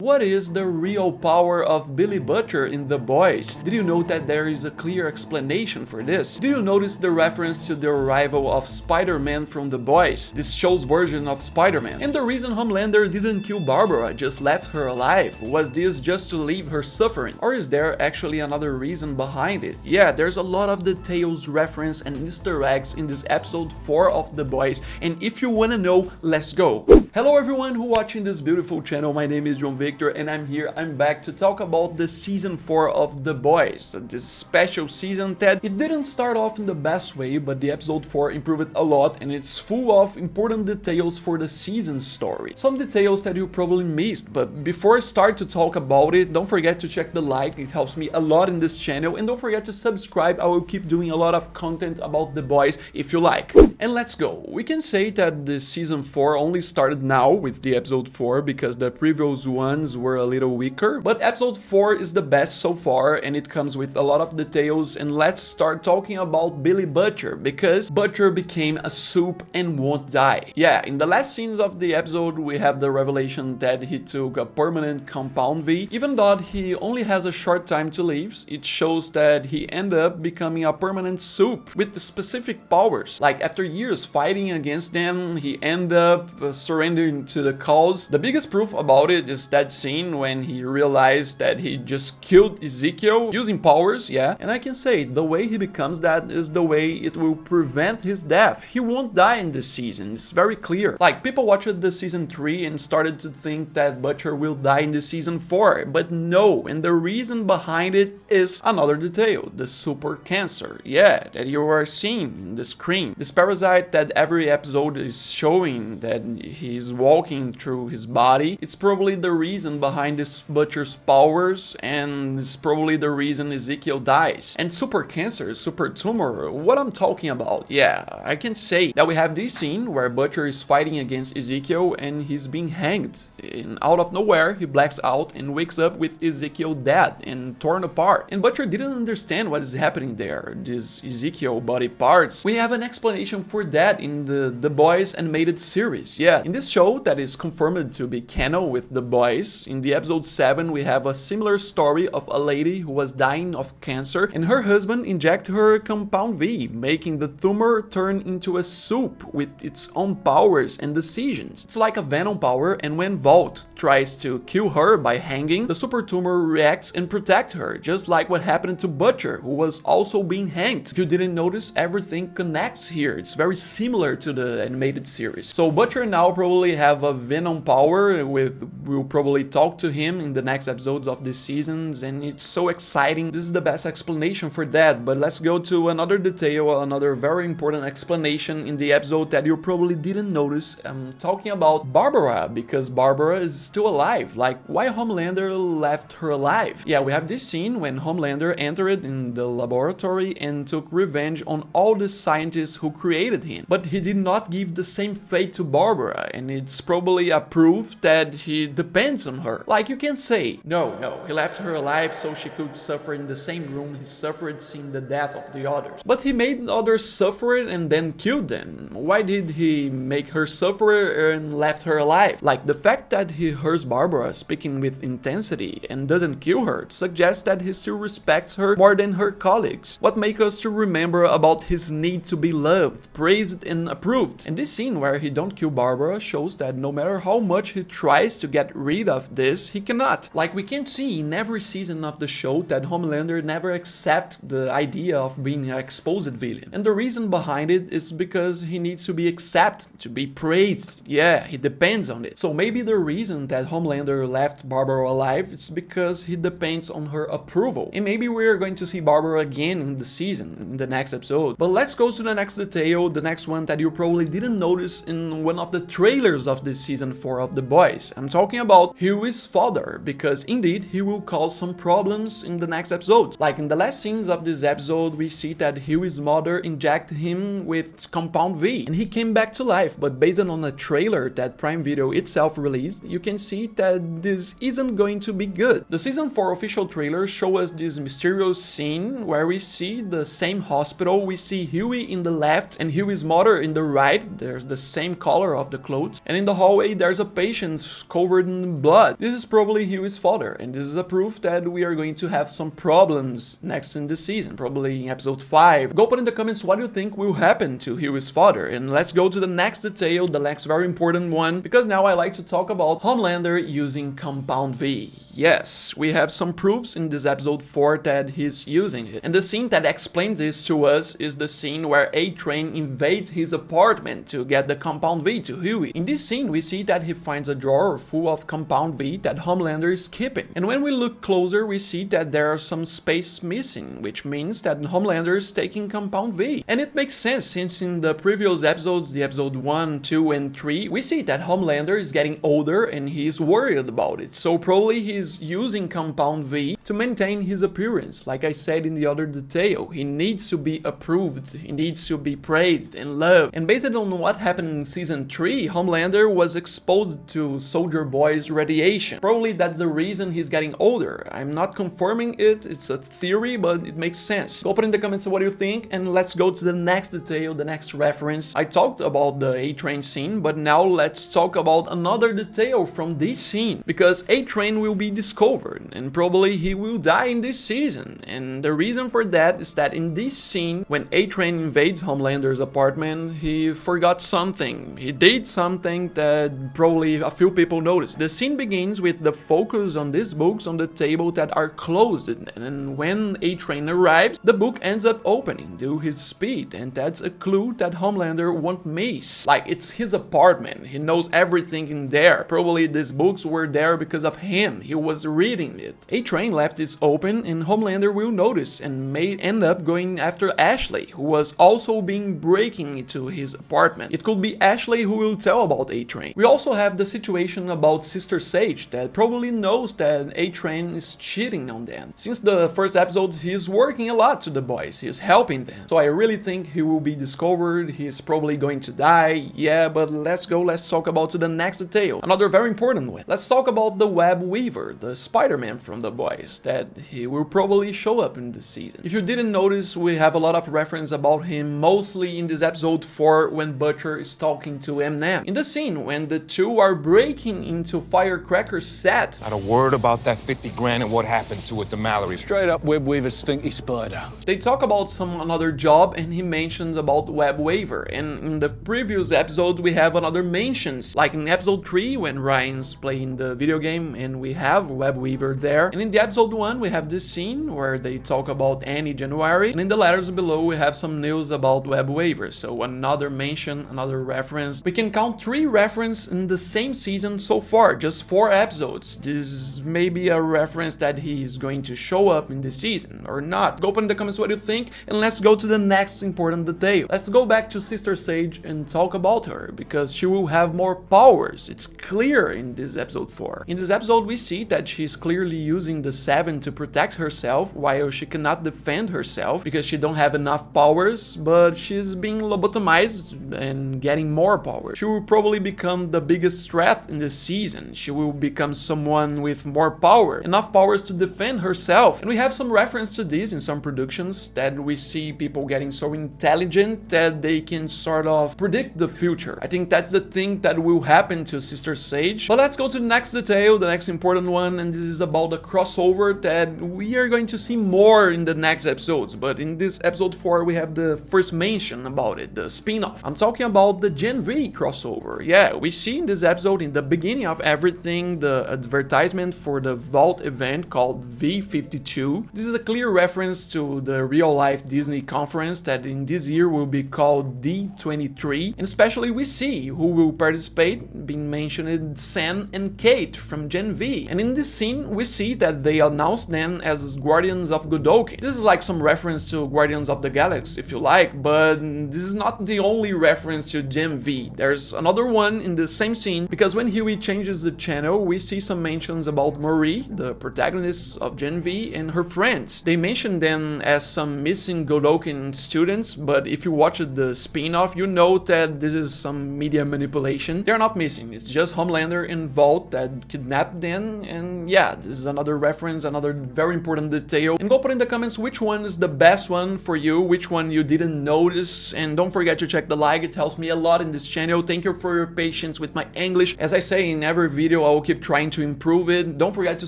What is the real power of Billy Butcher in The Boys? Did you know that there is a clear explanation for this? Did you notice the reference to the arrival of Spider-Man from The Boys, this show's version of Spider-Man? And the reason Homelander didn't kill Barbara, just left her alive, was this just to leave her suffering? Or is there actually another reason behind it? Yeah, there's a lot of details, reference and Easter eggs in this episode 4 of The Boys, and if you wanna know, let's go! Hello everyone who watching this beautiful channel, my name is John Victor and I'm back to talk about the season 4 of The Boys, this special season that it didn't start off in the best way, but the episode 4 improved a lot and it's full of important details for the season's story. Some details that you probably missed, but before I start to talk about it, don't forget to check the like, it helps me a lot in this channel, and don't forget to subscribe. I will keep doing a lot of content about The Boys if you like. And let's go. We can say that the season 4 only started now with the episode 4 because the previous ones were a little weaker, but episode 4 is the best so far and it comes with a lot of details. And let's start talking about Billy Butcher, because Butcher became a supe and won't die. Yeah, in the last scenes of the episode we have the revelation that he took a permanent compound V. Even though he only has a short time to live, it shows that he ended up becoming a permanent supe with specific powers. Like after years fighting against them, he ended up surrendering to the cause. The biggest proof about it is that scene when he realized that he just killed Ezekiel using powers, yeah. And I can say the way he becomes that is the way it will prevent his death. He won't die in this season, it's very clear. Like people watched the season 3 and started to think that Butcher will die in the season 4, but no, and the reason behind it is another detail, the super cancer, yeah, that you are seeing in the screen. This parasite that every episode is showing that he's walking through his body, it's probably the reason behind this Butcher's powers, and it's probably the reason Ezekiel dies. And super cancer, super tumor, what I'm talking about, yeah, I can say that we have this scene where Butcher is fighting against Ezekiel and he's being hanged, and out of nowhere he blacks out and wakes up with Ezekiel dead and torn apart. And Butcher didn't understand what is happening there, these Ezekiel body parts. We have an explanation for that in the Boys animated series. Yeah, in this show that is confirmed to be canon with The Boys, in the episode 7 we have a similar story of a lady who was dying of cancer and her husband injected her compound V, making the tumor turn into a soup with its own powers and decisions. It's like a venom power, and when Vault tries to kill her by hanging, the super tumor reacts and protects her, just like what happened to Butcher, who was also being hanged. If you didn't notice, everything connects here. It's very similar to the animated series. So Butcher now probably have a venom power. We'll probably talk to him in the next episodes of this seasons, and it's so exciting. This is the best explanation for that. But let's go to another detail, another very important explanation in the episode that you probably didn't notice. I'm talking about Barbara, because Barbara is still alive. Like, why Homelander left her alive? Yeah, we have this scene when Homelander entered in the laboratory and took revenge on all the scientists who created him, but he did not give the same fate to Barbara, and it's probably a proof that he depends on her. Like, you can say, no, he left her alive so she could suffer in the same room he suffered seeing the death of the others. But he made others suffer and then killed them. Why did he make her suffer and left her alive? Like, the fact that he hears Barbara speaking with intensity and doesn't kill her suggests that he still respects her more than her colleagues. What makes us to remember about his need to be loved, praised and approved. And this scene where he don't kill Barbara shows that no matter how much he tries to get rid of this, he cannot. Like, we can see in every season of the show that Homelander never accepts the idea of being an exposed villain. And the reason behind it is because he needs to be accepted, to be praised. Yeah, he depends on it. So maybe the reason that Homelander left Barbara alive is because he depends on her approval. And maybe we're going to see Barbara again in the season, in the next episode. But let's go to the next detail, the next one that you probably didn't notice in one of the trailers of this season 4 of The Boys. I'm talking about Hughie's father, because indeed he will cause some problems in the next episode. Like in the last scenes of this episode, we see that Hughie's mother injected him with compound V and he came back to life, but based on a trailer that Prime Video itself released, you can see that this isn't going to be good. The season 4 official trailer show us this mysterious scene where we see the same hospital, we see Hughie in the left and Hughie's mother in the right, there's the same color of the clothes, and in the hallway there's a patient covered in blood. This is probably Hughie's father, and this is a proof that we are going to have some problems next in the season, probably in episode 5. Go put in the comments what you think will happen to Hughie's father, and let's go to the next detail, the next very important one, because now I like to talk about Homelander using Compound V. Yes, we have some proofs in this episode 4 that he's using it, and the scene that explains this to us is the scene where A-Train invades his apartment to get the Compound V to Hughie. In this scene, we see that he finds a drawer full of Compound V that Homelander is keeping, and when we look closer, we see that there are some space missing, which means that Homelander is taking Compound V. And it makes sense, since in the previous episodes, the episode 1, 2, and 3, we see that Homelander is getting older and he's worried about it, so probably he's using Compound V to maintain his appearance. Like I said in the other detail, he needs to be approved, he needs to be praised and loved. And based on what happened in season 3, Homelander was exposed to Soldier Boy's radiation. Probably that's the reason he's getting older. I'm not confirming it, it's a theory, but it makes sense. Go put in the comments what you think, and let's go to the next detail, the next reference. I talked about the A-Train scene, but now let's talk about another detail from this scene, because A-Train will be discovered, and probably he will die in this season. And the reason for that is that in this scene, when A-Train invades Homelander's apartment, he forgot something. He did something that probably a few people noticed. The scene begins with the focus on these books on the table that are closed, and when A-Train arrives, the book ends up opening due to his speed, and that's a clue that Homelander won't miss. Like, it's his apartment, he knows everything in there. Probably these books were there because of him, he was reading it. A-Train left this open, and Homelander will notice and may end up going after Ashley, who was also breaking into his apartment. It could be Ashley who will tell about A-Train. We also have the situation about Sister Sage that probably knows that A-Train is cheating on them. Since the first episode, he's working a lot to the boys, he's helping them. So I really think he will be discovered, he's probably going to die, yeah, but let's talk about the next detail. Another very important one. Let's talk about the Web Weaver, the Spider-Man from the boys, that he will probably show up in this season. If you didn't notice, we have a lot of reference about him, mostly in this episode 4 when Butcher is talking to Eminem. In the scene when the two are breaking into Firecracker's set. Not a word about that 50 grand and what happened to it to Mallory. Straight up Web Weaver stinky spider. They talk about another job, and he mentions about Web Weaver, and in the previous episode we have another mentions, like in episode 3 when Ryan's playing the video game and we have Web Weaver there, and in the episode 1 we have this scene where they talk about Annie January, and in the letters below we have some news about Web Weaver, so another mention, another reference. We can count 3 references in the same season so far, just 4 episodes. This may be a reference that he's going to show up in this season or not. Go put in the comments what you think, and let's go to the next important detail. Let's go back to Sister Sage and talk about her, because she will have more powers. It's clear in this episode 4. In this episode we see that she's clearly using the 7 to protect herself, while she cannot defend herself because she don't have enough powers, but she's being lobotomized and getting more power. She will probably become the biggest threat in the season. She will become someone with more power, enough powers to defend herself. And we have some reference to this in some productions, that we see people getting so intelligent that they can sort of predict the future. I think that's the thing that will happen to Sister Sage. But let's go to the next detail, the next important one, and this is about the crossover that we are going to see more in the next episodes. But in this episode 4 we have the first mention about it, the spin-off. I'm talking about the Gen V crossover. Yeah, we see in this episode, in the beginning of everything, the advertisement for the Vault event called V52. This is a clear reference to the real-life Disney conference that in this year will be called D23, and especially we see who will participate, being mentioned Sam and Kate from Gen V. And in this scene we see that they announced them as Guardians of Godolkin. This is like some reference to Guardians of the Galaxy if you like, but this is not the only reference to Gen V. There's another one in the same scene, because when Hughie changes the channel we see some mentions about Marie, the protagonist of Gen V, and her friends. They mention them as some missing Godolkin students, but if you watch the spin-off you know that this is some media manipulation. They're not missing, it's just Homelander and Vault that kidnapped them, and yeah, this is another reference, another very important detail. And go put in the comments which one is the best one for you, which one you didn't notice, and don't forget to check the like, it helps me a lot in this channel. Thank you for your patience with my English. As I say in every video, video. I will keep trying to improve it. Don't forget to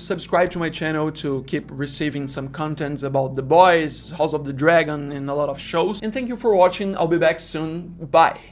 subscribe to my channel to keep receiving some contents about The Boys, House of the Dragon, and a lot of shows. And thank you for watching. I'll be back soon. Bye.